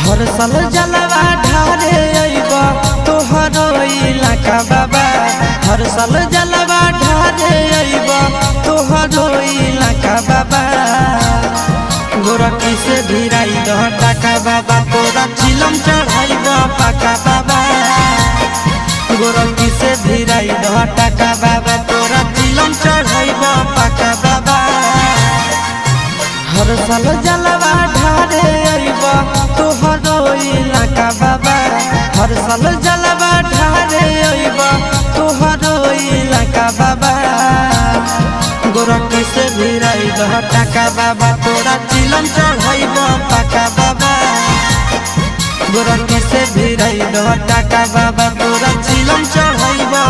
हर साल जलवा ढारे अइब तोहरो इलाका बाबा। हर साल जलवा ढारे अइब तोहरो इलाका बाबा। गोरखी से भिराई दह टाका बाबा, तोरा चिलम चढ़ाई द पाका बाबा। गोरखी से भिराई दह टाका बाबा, तोरा चिलम चढ़ाई द पाका बाबा। हर साल जलवा ढारे अइब तोहरो इलाका बाबा। हर साल जलवा ढारे अइब तोहरो इलाका बाबा। गोरखी से भिराई दह टाका बाबा, तोरा चिलम चढ़ाई द पाका बाबा। गोरखी से भिराई दह टाका बाबा, तोरा चिलम चढ़ाई द